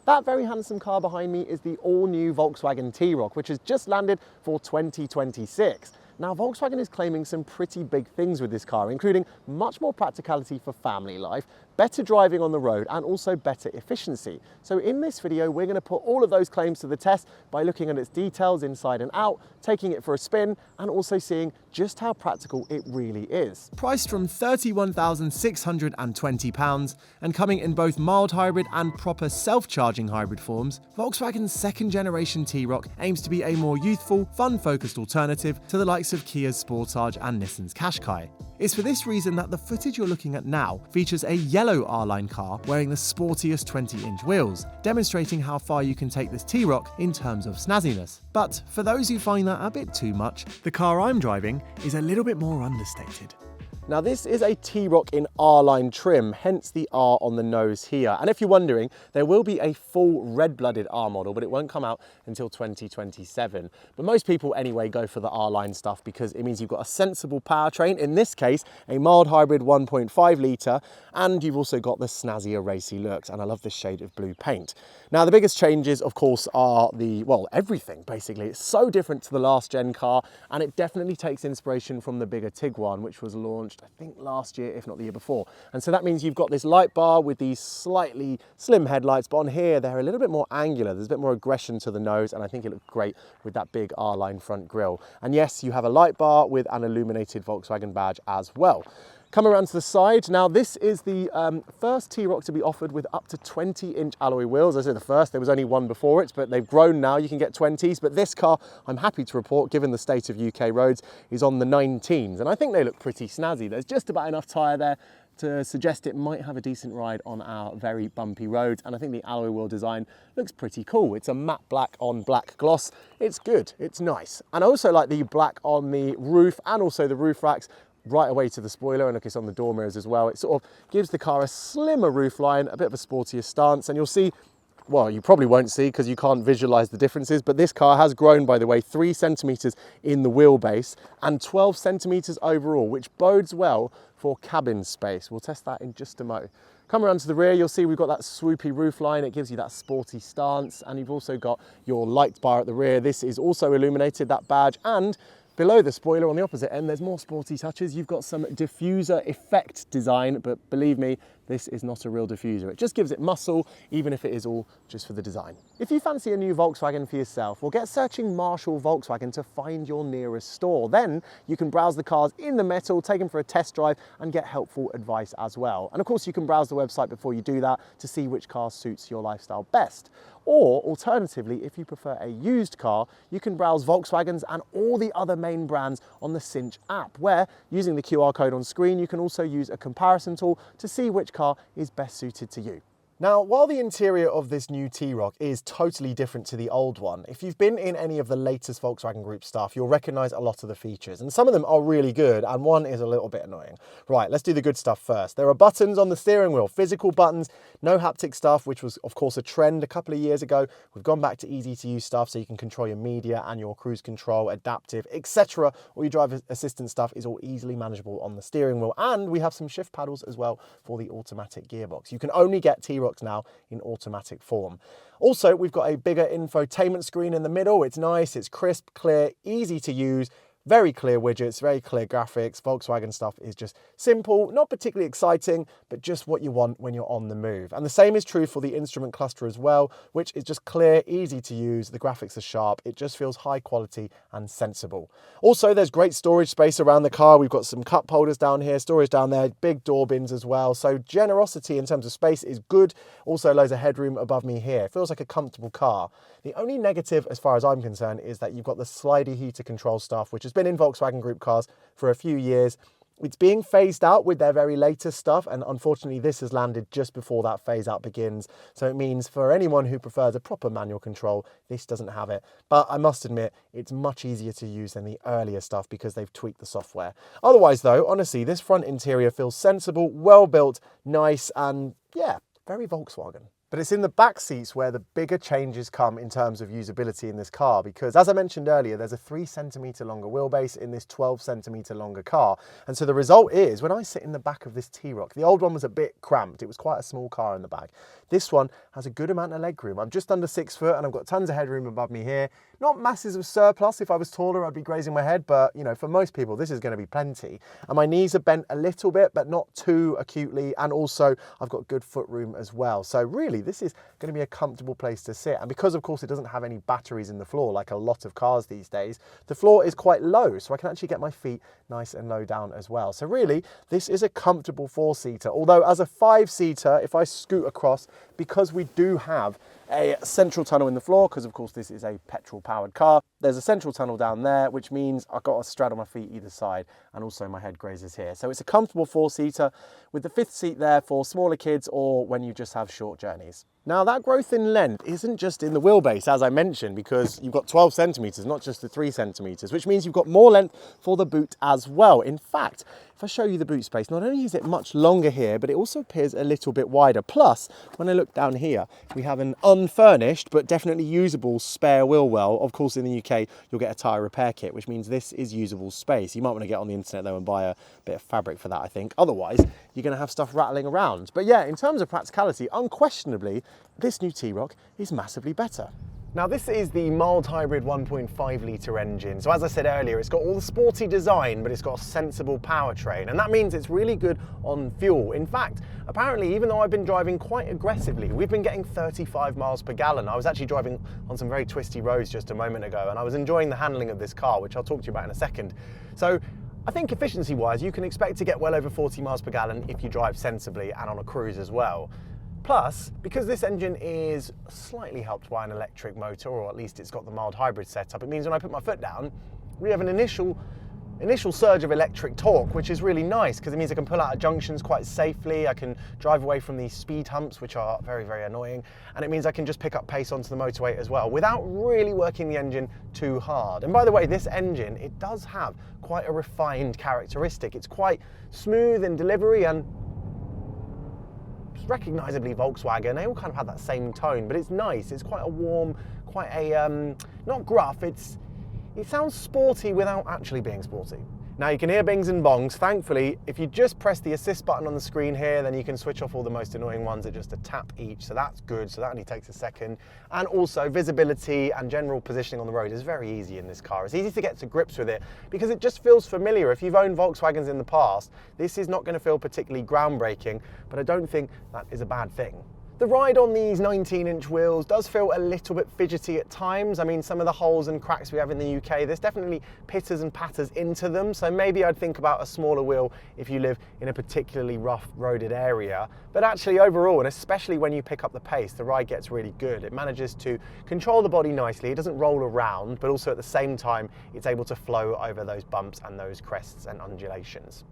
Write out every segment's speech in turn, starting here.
That very handsome car behind me is the all-new Volkswagen T-Roc, which has just landed for 2026. Now, Volkswagen is claiming some pretty big things with this car, including much more practicality for family life, better driving on the road, and also better efficiency. So in this video, we're going to put all of those claims to the test by looking at its details inside and out, taking it for a spin, and also seeing just how practical it really is. Priced from £31,620 and coming in both mild hybrid and proper self-charging hybrid forms, Volkswagen's second generation T-Roc aims to be a more youthful, fun-focused alternative to the likes of Kia's Sportage and Nissan's Qashqai. It's for this reason that the footage you're looking at now features a yellow R-Line car wearing the sportiest 20-inch wheels, demonstrating how far you can take this T-Roc in terms of snazziness. But for those who find that a bit too much, the car I'm driving is a little bit more understated. Now this is a T-Roc in R-Line trim, hence the R on the nose here. And if you're wondering, there will be a full red-blooded R model, but it won't come out until 2027. But most people anyway go for the R-Line stuff because it means you've got a sensible powertrain, in this case, a mild hybrid 1.5 litre, and you've also got the snazzier racy looks, and I love this shade of blue paint. Now the biggest changes, of course, are everything basically. It's so different to the last gen car, and it definitely takes inspiration from the bigger Tiguan, which was launched I think last year, if not the year before. And so that means you've got this light bar with these slightly slim headlights, but on here they're a little bit more angular. There's a bit more aggression to the nose, and I think it looks great with that big R-Line front grille. And yes, you have a light bar with an illuminated Volkswagen badge as well. Coming around to the side, now this is the first T-Roc to be offered with up to 20-inch alloy wheels. I said the first, there was only one before it, but they've grown now, you can get 20s. But this car, I'm happy to report, given the state of UK roads, is on the 19s. And I think they look pretty snazzy. There's just about enough tyre there to suggest it might have a decent ride on our very bumpy roads. And I think the alloy wheel design looks pretty cool. It's a matte black on black gloss. It's good, it's nice. And I also like the black on the roof and also the roof racks, right away to the spoiler, and look, it's on the door mirrors as well. It sort of gives the car a slimmer roofline, a bit of a sportier stance, and you'll see, well, you probably won't see because you can't visualize the differences, but this car has grown, by the way, 3 centimeters in the wheelbase and 12 centimeters overall, which bodes well for cabin space. We'll test that in just a mo. Come around to the rear, you'll see we've got that swoopy roofline. It gives you that sporty stance, and you've also got your light bar at the rear. This is also illuminated, that badge, and below the spoiler on the opposite end, there's more sporty touches. You've got some diffuser effect design, but believe me, this is not a real diffuser. It just gives it muscle, even if it is all just for the design. If you fancy a new Volkswagen for yourself, well, get searching Marshall Volkswagen to find your nearest store. Then you can browse the cars in the metal, take them for a test drive, and get helpful advice as well. And of course, you can browse the website before you do that to see which car suits your lifestyle best. Or alternatively, if you prefer a used car, you can browse Volkswagens and all the other main brands on the Cinch app, where using the QR code on screen, you can also use a comparison tool to see which car is best suited to you. Now, while the interior of this new T-Roc is totally different to the old one, if you've been in any of the latest Volkswagen Group stuff, you'll recognize a lot of the features, and some of them are really good, and one is a little bit annoying. Right, let's do the good stuff first. There are buttons on the steering wheel, physical buttons, no haptic stuff, which was, of course, a trend a couple of years ago. We've gone back to easy-to-use stuff, so you can control your media and your cruise control, adaptive, etc. All your driver assistant stuff is all easily manageable on the steering wheel, and we have some shift paddles as well for the automatic gearbox. You can only get T-Rocs now in automatic form. Also, we've got a bigger infotainment screen in the middle. It's nice, it's crisp, clear, easy to use, very clear widgets, very clear graphics. Volkswagen stuff is just simple, not particularly exciting, but just what you want when you're on the move. And the same is true for the instrument cluster as well, which is just clear, easy to use. The graphics are sharp. It just feels high quality and sensible. Also, there's great storage space around the car. We've got some cup holders down here, storage down there, big door bins as well. So generosity in terms of space is good. Also, loads of headroom above me here. It feels like a comfortable car. The only negative, as far as I'm concerned, is that you've got the slidey heater control stuff, which has been in Volkswagen Group cars for a few years. It's being phased out with their very latest stuff, and unfortunately this has landed just before that phase out begins. So it means for anyone who prefers a proper manual control, this doesn't have it. But I must admit, it's much easier to use than the earlier stuff because they've tweaked the software. Otherwise though, honestly, this front interior feels sensible, well built, nice, and yeah, very Volkswagen. But it's in the back seats where the bigger changes come in terms of usability in this car, because as I mentioned earlier, there's a 3cm longer wheelbase in this 12cm longer car. And so the result is, when I sit in the back of this T-Roc, the old one was a bit cramped. It was quite a small car in the back. This one has a good amount of leg room. I'm just under 6 foot and I've got tons of headroom above me here. Not masses of surplus. If I was taller, I'd be grazing my head, but you know, for most people, this is going to be plenty. And my knees are bent a little bit, but not too acutely. And also I've got good foot room as well. So really, this is going to be a comfortable place to sit. And because of course it doesn't have any batteries in the floor like a lot of cars these days, the floor is quite low, so I can actually get my feet nice and low down as well. So really, this is a comfortable 4-seater. Although as a 5-seater, if I scoot across, because we do have a central tunnel in the floor, because of course this is a petrol powered car, there's a central tunnel down there, which means I've got a straddle my feet either side, and also my head grazes here. So it's a comfortable 4-seater with the 5th seat there for smaller kids or when you just have short journeys. Now that growth in length isn't just in the wheelbase, as I mentioned, because you've got 12 centimeters, not just the 3 centimeters, which means you've got more length for the boot as well. In fact, if I show you the boot space, not only is it much longer here, but it also appears a little bit wider. Plus, when I look down here, we have an unfurnished, but definitely usable spare wheel well. Of course, in the UK, you'll get a tyre repair kit, which means this is usable space. You might want to get on the internet though and buy a bit of fabric for that, I think. Otherwise, you're going to have stuff rattling around. But yeah, in terms of practicality, unquestionably, this new T-Roc is massively better. Now this is the mild hybrid 1.5 litre engine. So as I said earlier, it's got all the sporty design, but it's got a sensible powertrain. And that means it's really good on fuel. In fact, apparently, even though I've been driving quite aggressively, we've been getting 35 miles per gallon. I was actually driving on some very twisty roads just a moment ago, and I was enjoying the handling of this car, which I'll talk to you about in a second. So I think efficiency-wise, you can expect to get well over 40 miles per gallon if you drive sensibly and on a cruise as well. Plus, because this engine is slightly helped by an electric motor, or at least it's got the mild hybrid setup, it means when I put my foot down, we have an initial surge of electric torque, which is really nice because it means I can pull out of junctions quite safely. I can drive away from these speed humps, which are very, very annoying. And it means I can just pick up pace onto the motorway as well without really working the engine too hard. And by the way, this engine, it does have quite a refined characteristic. It's quite smooth in delivery and recognisably Volkswagen. They all kind of have that same tone, but it's nice. It's quite a warm, quite a, not gruff, it sounds sporty without actually being sporty. Now you can hear bings and bongs. Thankfully, if you just press the assist button on the screen here, then you can switch off all the most annoying ones at just a tap each. So that's good. So that only takes a second. And also visibility and general positioning on the road is very easy in this car. It's easy to get to grips with it because it just feels familiar. If you've owned Volkswagens in the past, this is not going to feel particularly groundbreaking, but I don't think that is a bad thing. The ride on these 19-inch wheels does feel a little bit fidgety at times. I mean, some of the holes and cracks we have in the UK, there's definitely pitters and patters into them. So maybe I'd think about a smaller wheel if you live in a particularly rough roaded area. But actually overall, and especially when you pick up the pace, the ride gets really good. It manages to control the body nicely. It doesn't roll around, but also at the same time, it's able to flow over those bumps and those crests and undulations.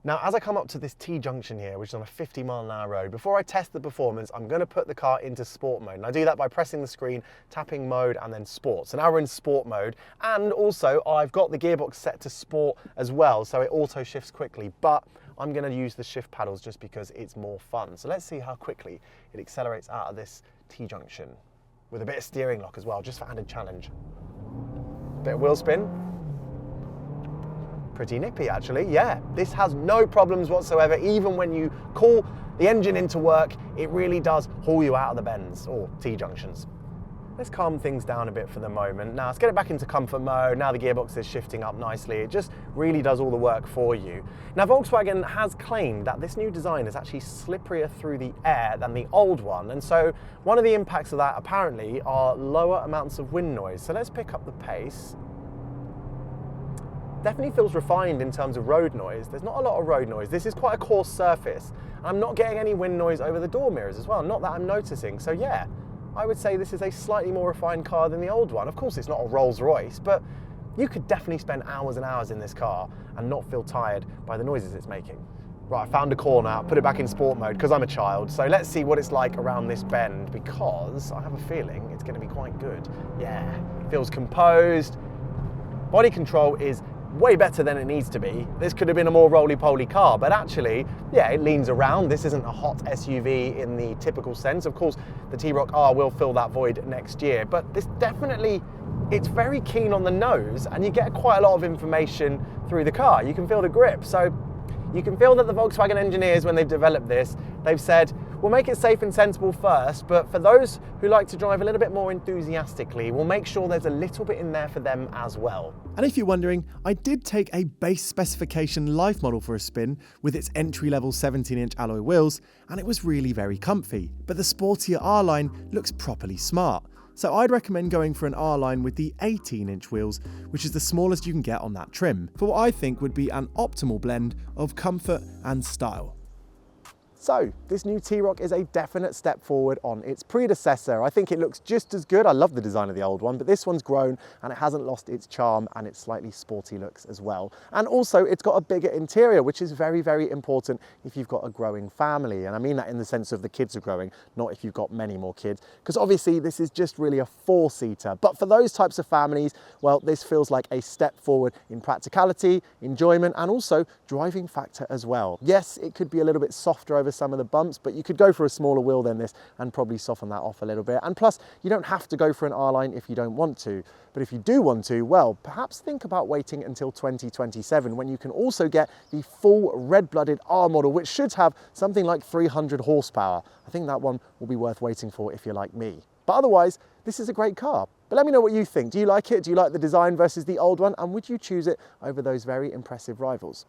Now, as I come up to this T-junction here, which is on a 50-mile-an-hour road, before I test the performance, I'm going to put the car into sport mode. And I do that by pressing the screen, tapping mode, and then sport. So now we're in sport mode. And also, I've got the gearbox set to sport as well, so it auto shifts quickly. But I'm going to use the shift paddles just because it's more fun. So let's see how quickly it accelerates out of this T-junction with a bit of steering lock as well, just for added challenge. Bit of wheel spin. Pretty nippy actually, yeah. This has no problems whatsoever. Even when you call the engine into work, it really does haul you out of the bends or T-junctions. Let's calm things down a bit for the moment. Now let's get it back into comfort mode. Now the gearbox is shifting up nicely. It just really does all the work for you. Now Volkswagen has claimed that this new design is actually slipperier through the air than the old one. And so one of the impacts of that apparently are lower amounts of wind noise. So let's pick up the pace. Definitely feels refined in terms of road noise. There's not a lot of road noise. This is quite a coarse surface. I'm not getting any wind noise over the door mirrors as well, not that I'm noticing. So yeah, I would say this is a slightly more refined car than the old one. Of course, it's not a Rolls Royce, but you could definitely spend hours and hours in this car and not feel tired by the noises it's making. Right, I found a corner, put it back in sport mode because I'm a child. So let's see what it's like around this bend because I have a feeling it's going to be quite good. Yeah, feels composed. Body control is way better than it needs to be. This could have been a more roly-poly car, but actually, yeah, it leans around. This isn't a hot SUV in the typical sense. Of course, the T-Roc R will fill that void next year, but this definitely, it's very keen on the nose, and you get quite a lot of information through the car. You can feel the grip. So you can feel that the Volkswagen engineers, when they've developed this, they've said, we'll make it safe and sensible first, but for those who like to drive a little bit more enthusiastically, we'll make sure there's a little bit in there for them as well. And if you're wondering, I did take a base specification life model for a spin with its entry-level 17-inch alloy wheels, and it was really very comfy. But the sportier R-Line looks properly smart. So I'd recommend going for an R-Line with the 18-inch wheels, which is the smallest you can get on that trim, for what I think would be an optimal blend of comfort and style. So, this new T-Roc is a definite step forward on its predecessor. I think it looks just as good. I love the design of the old one, but this one's grown and it hasn't lost its charm and its slightly sporty looks as well. And also, it's got a bigger interior, which is very, very important if you've got a growing family. And I mean that in the sense of the kids are growing, not if you've got many more kids, because obviously this is just really a four-seater. But for those types of families, well, this feels like a step forward in practicality, enjoyment, and also driving factor as well. Yes, it could be a little bit softer over some of the bumps, but you could go for a smaller wheel than this and probably soften that off a little bit. And plus, you don't have to go for an R-Line if you don't want to. But if you do want to, well, perhaps think about waiting until 2027 when you can also get the full red-blooded R model, which should have something like 300 horsepower. I think that one will be worth waiting for if you're like me. But otherwise, this is a great car. But let me know what you think. Do you like it? Do you like the design versus the old one? And would you choose it over those very impressive rivals?